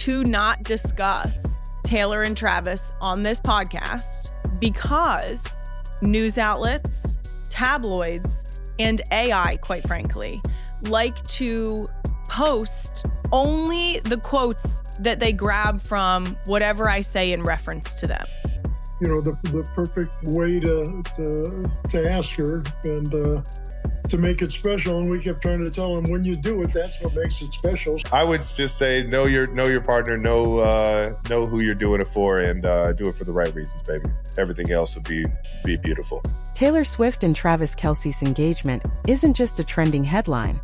to not discuss Taylor and Travis on this podcast because news outlets, tabloids, and AI, quite frankly, like to post only the quotes that they grab from whatever I say in reference to them. You know, the perfect way to ask her and to make it special. And we kept trying to tell them, when you do it, that's what makes it special. I would just say, know your partner, know who you're doing it for, and do it for the right reasons, baby. Everything else would be beautiful. Taylor Swift and Travis Kelce's engagement isn't just a trending headline.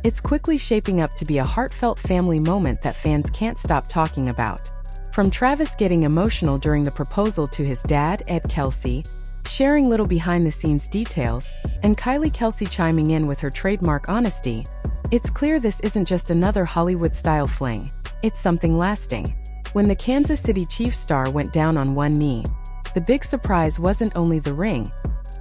It's quickly shaping up to be a heartfelt family moment that fans can't stop talking about. From Travis getting emotional during the proposal to his dad, Ed Kelce, sharing little behind-the-scenes details, and Kylie Kelce chiming in with her trademark honesty, it's clear this isn't just another Hollywood-style fling. It's something lasting. When the Kansas City Chiefs star went down on one knee, the big surprise wasn't only the ring,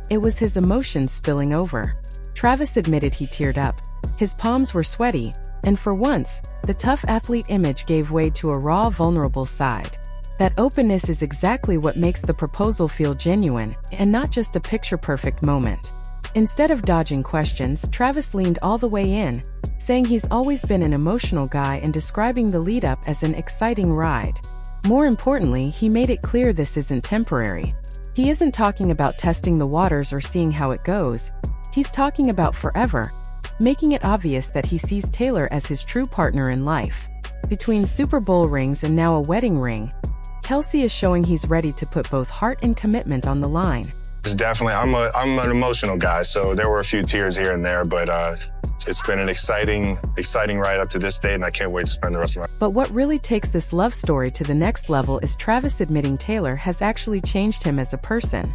it was his emotions spilling over. Travis admitted he teared up. His palms were sweaty, and for once, the tough athlete image gave way to a raw, vulnerable side. That openness is exactly what makes the proposal feel genuine, and not just a picture-perfect moment. Instead of dodging questions, Travis leaned all the way in, saying he's always been an emotional guy and describing the lead-up as an exciting ride. More importantly, he made it clear this isn't temporary. He isn't talking about testing the waters or seeing how it goes. He's talking about forever, making it obvious that he sees Taylor as his true partner in life. Between Super Bowl rings and now a wedding ring, Kelce is showing he's ready to put both heart and commitment on the line. It's definitely, I'm an emotional guy, so there were a few tears here and there, but it's been an exciting ride up to this date, and I can't wait to spend the rest of my life. But what really takes this love story to the next level is Travis admitting Taylor has actually changed him as a person.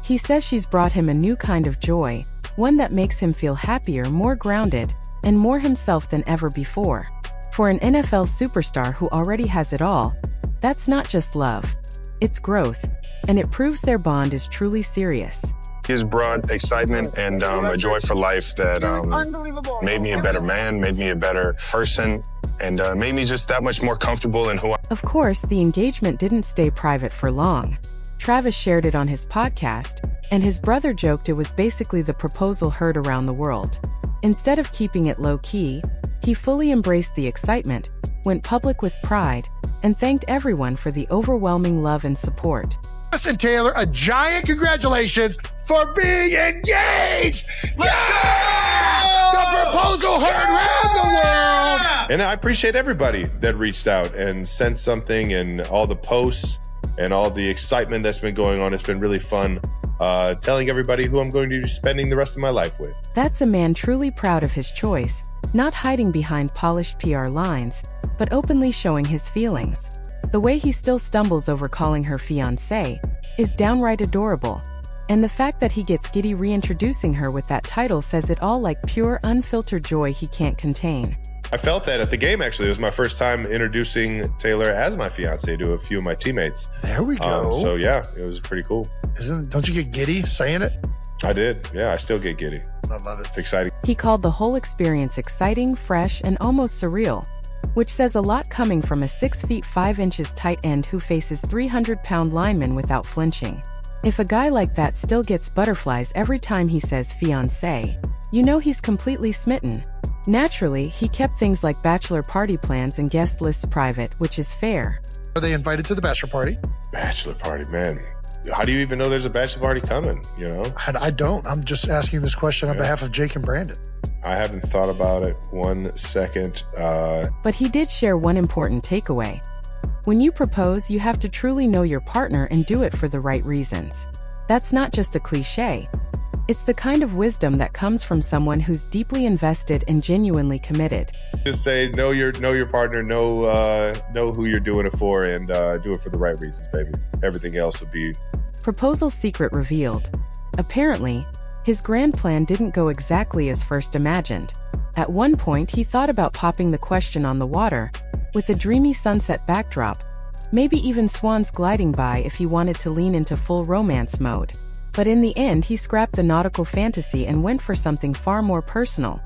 He says she's brought him a new kind of joy, one that makes him feel happier, more grounded, and more himself than ever before. For an NFL superstar who already has it all, that's not just love, it's growth, and it proves their bond is truly serious. He's brought excitement and a joy for life that made me a better man, made me a better person, and made me just that much more comfortable in who I am. Of course, the engagement didn't stay private for long. Travis shared it on his podcast, and his brother joked it was basically the proposal heard around the world. Instead of keeping it low-key, he fully embraced the excitement, went public with pride, and thanked everyone for the overwhelming love and support. Listen, Taylor, a giant congratulations for being engaged! Yeah! The proposal heard around the world! And I appreciate everybody that reached out and sent something, and all the posts and all the excitement that's been going on. It's been really fun telling everybody who I'm going to be spending the rest of my life with. That's a man truly proud of his choice, not hiding behind polished PR lines, but openly showing his feelings. The way he still stumbles over calling her fiancé is downright adorable. And the fact that he gets giddy reintroducing her with that title says it all, like pure, unfiltered joy he can't contain. I felt that at the game, actually. It was my first time introducing Taylor as my fiancé to a few of my teammates. There we go. So yeah, it was pretty cool. Don't you get giddy saying it? I did. Yeah, I still get giddy. I love it. It's exciting. He called the whole experience exciting, fresh, and almost surreal, which says a lot coming from a 6 feet 5 inches tight end who faces 300-pound linemen without flinching. If a guy like that still gets butterflies every time he says fiancé, you know he's completely smitten. Naturally, he kept things like bachelor party plans and guest lists private, which is fair. Are they invited to the bachelor party? Bachelor party, man. How do you even know there's a bachelor party coming, you know? I don't. I'm just asking this question on behalf of Jake and Brandon. I haven't thought about it 1 second. But he did share one important takeaway. When you propose, you have to truly know your partner and do it for the right reasons. That's not just a cliche. It's the kind of wisdom that comes from someone who's deeply invested and genuinely committed. Just say, know your partner, know who you're doing it for, and do it for the right reasons, baby. Everything else would be... Proposal secret revealed. Apparently, his grand plan didn't go exactly as first imagined. At one point, he thought about popping the question on the water, with a dreamy sunset backdrop, maybe even swans gliding by if he wanted to lean into full romance mode. But in the end, he scrapped the nautical fantasy and went for something far more personal.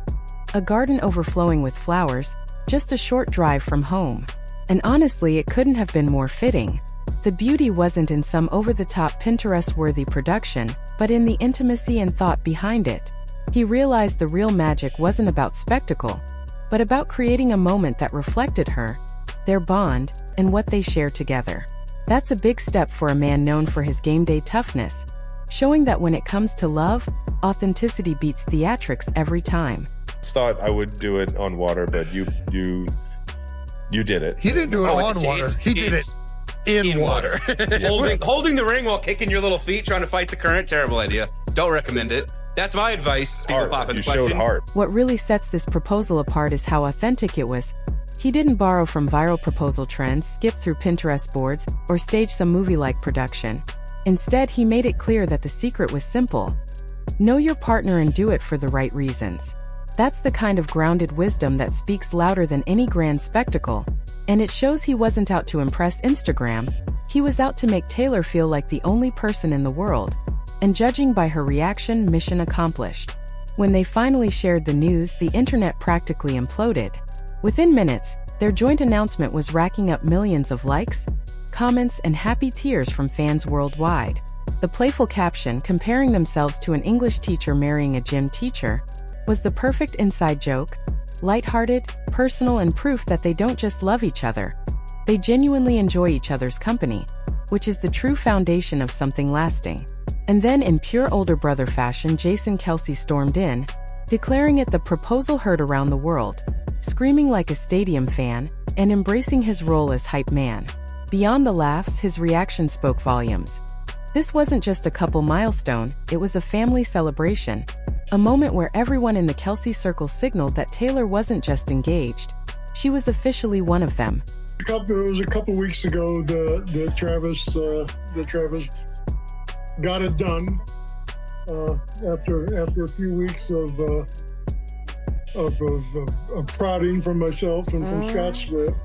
A garden overflowing with flowers, just a short drive from home. And honestly, it couldn't have been more fitting. The beauty wasn't in some over-the-top Pinterest-worthy production, but in the intimacy and thought behind it. He realized the real magic wasn't about spectacle, but about creating a moment that reflected her, their bond, and what they share together. That's a big step for a man known for his game day toughness, showing that when it comes to love, authenticity beats theatrics every time. Thought I would do it on water, but you did it. He didn't do it on water. He did it in water. holding the ring while kicking your little feet, trying to fight the current. Terrible idea. Don't recommend it. That's my advice. People popping the question. You showed heart. What really sets this proposal apart is how authentic it was. He didn't borrow from viral proposal trends, skip through Pinterest boards, or stage some movie-like production. Instead, he made it clear that the secret was simple. Know your partner and do it for the right reasons. That's the kind of grounded wisdom that speaks louder than any grand spectacle. And it shows he wasn't out to impress Instagram. He was out to make Taylor feel like the only person in the world. And judging by her reaction, mission accomplished. When they finally shared the news, the internet practically imploded. Within minutes, their joint announcement was racking up millions of likes, comments, and happy tears from fans worldwide. The playful caption, comparing themselves to an English teacher marrying a gym teacher, was the perfect inside joke, lighthearted, personal, and proof that they don't just love each other. They genuinely enjoy each other's company, which is the true foundation of something lasting. And then in pure older brother fashion, Jason Kelce stormed in, declaring it the proposal heard around the world, screaming like a stadium fan, and embracing his role as hype man. Beyond the laughs, his reaction spoke volumes. This wasn't just a couple milestone, it was a family celebration, a moment where everyone in the Kelce circle signaled that Taylor wasn't just engaged, she was officially one of them. It was a couple weeks ago that Travis got it done after a few weeks of prodding from myself and from Scott Swift.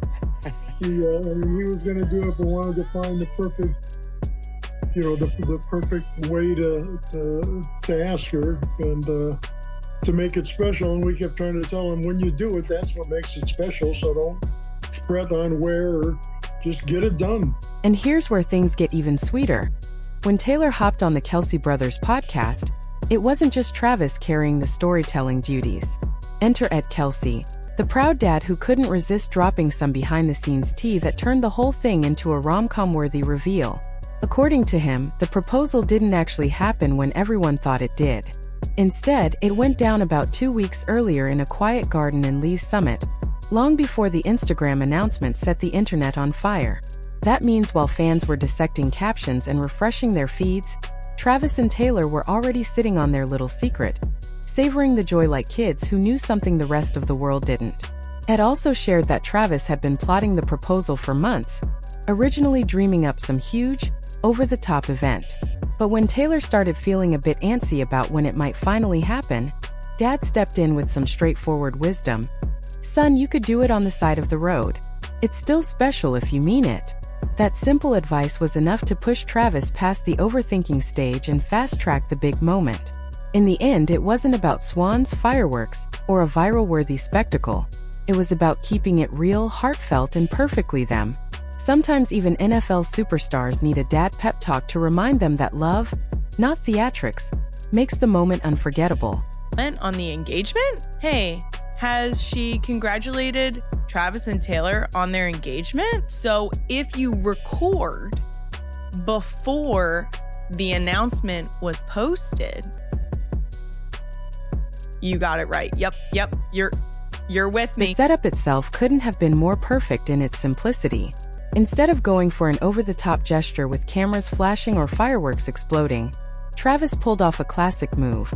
He was going to do it, but wanted to find the perfect way to ask her and to make it special. And we kept trying to tell him, when you do it, that's what makes it special. So don't fret on where, or just get it done. And here's where things get even sweeter. When Taylor hopped on the Kelce Brothers podcast, it wasn't just Travis carrying the storytelling duties. Enter Ed Kelce, the proud dad who couldn't resist dropping some behind-the-scenes tea that turned the whole thing into a rom-com-worthy reveal. According to him, the proposal didn't actually happen when everyone thought it did. Instead, it went down about 2 weeks earlier in a quiet garden in Lee's Summit, long before the Instagram announcement set the internet on fire. That means while fans were dissecting captions and refreshing their feeds, Travis and Taylor were already sitting on their little secret, savoring the joy like kids who knew something the rest of the world didn't. Ed also shared that Travis had been plotting the proposal for months, originally dreaming up some huge, over-the-top event. But when Taylor started feeling a bit antsy about when it might finally happen, Dad stepped in with some straightforward wisdom. Son, you could do it on the side of the road. It's still special if you mean it. That simple advice was enough to push Travis past the overthinking stage and fast-track the big moment. In the end, it wasn't about swans, fireworks, or a viral-worthy spectacle. It was about keeping it real, heartfelt, and perfectly them. Sometimes even NFL superstars need a dad pep talk to remind them that love, not theatrics, makes the moment unforgettable. On the engagement? Hey, has she congratulated Travis and Taylor on their engagement? So if you record before the announcement was posted, you got it right. Yep, you're with me. The setup itself couldn't have been more perfect in its simplicity. Instead of going for an over-the-top gesture with cameras flashing or fireworks exploding, Travis pulled off a classic move.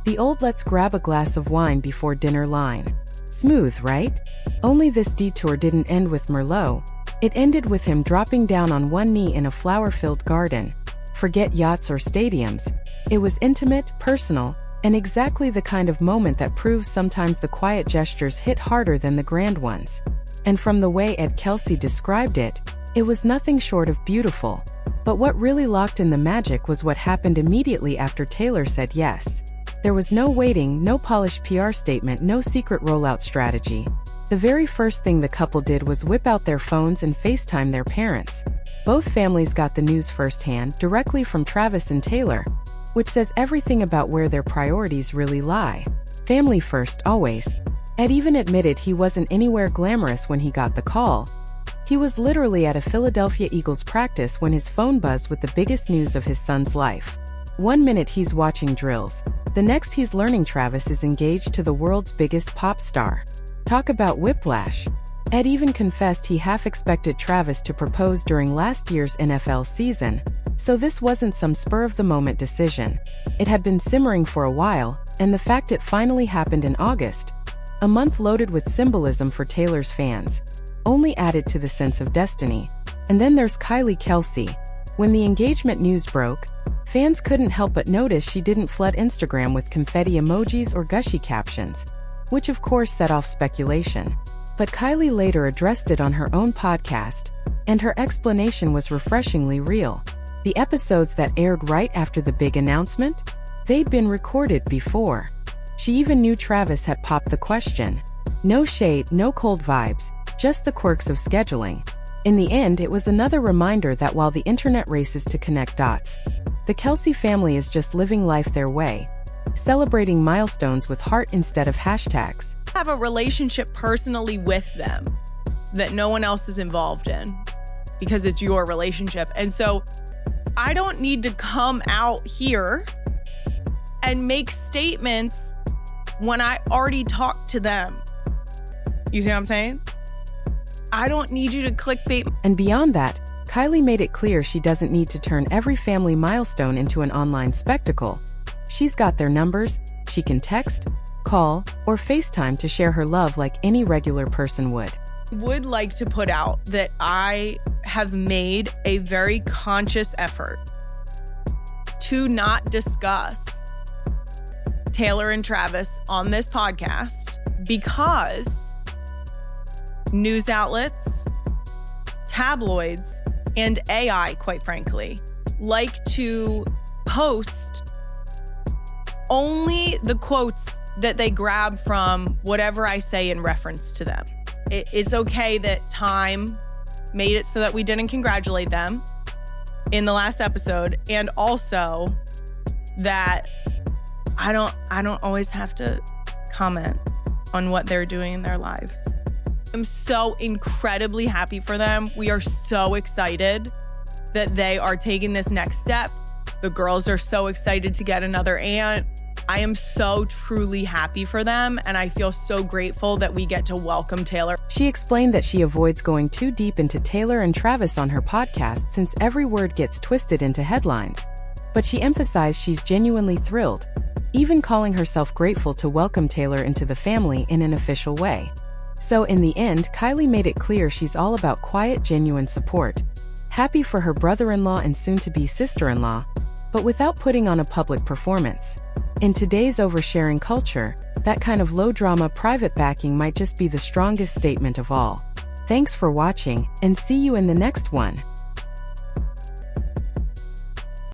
The old "let's grab a glass of wine before dinner" line. Smooth, right? Only this detour didn't end with Merlot. It ended with him dropping down on one knee in a flower-filled garden. Forget yachts or stadiums. It was intimate, personal, and exactly the kind of moment that proves sometimes the quiet gestures hit harder than the grand ones. And from the way Ed Kelce described it, it was nothing short of beautiful. But what really locked in the magic was what happened immediately after Taylor said yes. There was no waiting, no polished PR statement, no secret rollout strategy. The very first thing the couple did was whip out their phones and FaceTime their parents. Both families got the news firsthand, directly from Travis and Taylor, which says everything about where their priorities really lie. Family first, always. Ed even admitted he wasn't anywhere glamorous when he got the call. He was literally at a Philadelphia Eagles practice when his phone buzzed with the biggest news of his son's life. 1 minute he's watching drills. The next he's learning Travis is engaged to the world's biggest pop star. Talk about whiplash. Ed even confessed he half expected Travis to propose during last year's NFL season, so this wasn't some spur-of-the-moment decision. It had been simmering for a while, and the fact it finally happened in August, a month loaded with symbolism for Taylor's fans, only added to the sense of destiny. And then there's Kylie Kelce. When the engagement news broke, fans couldn't help but notice she didn't flood Instagram with confetti emojis or gushy captions, which of course set off speculation. But Kylie later addressed it on her own podcast, and her explanation was refreshingly real. The episodes that aired right after the big announcement? They'd been recorded before. She even knew Travis had popped the question. No shade, no cold vibes, just the quirks of scheduling. In the end, it was another reminder that while the internet races to connect dots, the Kelce family is just living life their way, celebrating milestones with heart instead of hashtags. Have a relationship personally with them that no one else is involved in because it's your relationship. And so I don't need to come out here and make statements when I already talked to them. You see what I'm saying? I don't need you to clickbait. And beyond that, Kylie made it clear she doesn't need to turn every family milestone into an online spectacle. She's got their numbers, she can text, call, or FaceTime to share her love like any regular person would. Would like to put out that I have made a very conscious effort to not discuss Taylor and Travis on this podcast because news outlets, tabloids, and AI, quite frankly, like to post only the quotes that they grab from whatever I say in reference to them. It's okay that Time made it so that we didn't congratulate them in the last episode, and also that I don't always have to comment on what they're doing in their lives. I'm so incredibly happy for them. We are so excited that they are taking this next step. The girls are so excited to get another aunt. I am so truly happy for them, and I feel so grateful that we get to welcome Taylor. She explained that she avoids going too deep into Taylor and Travis on her podcast since every word gets twisted into headlines. But she emphasized she's genuinely thrilled, even calling herself grateful to welcome Taylor into the family in an official way. So in the end, Kylie made it clear she's all about quiet, genuine support, happy for her brother-in-law and soon-to-be sister-in-law, but without putting on a public performance. In today's oversharing culture, that kind of low-drama private backing might just be the strongest statement of all. Thanks for watching, and see you in the next one.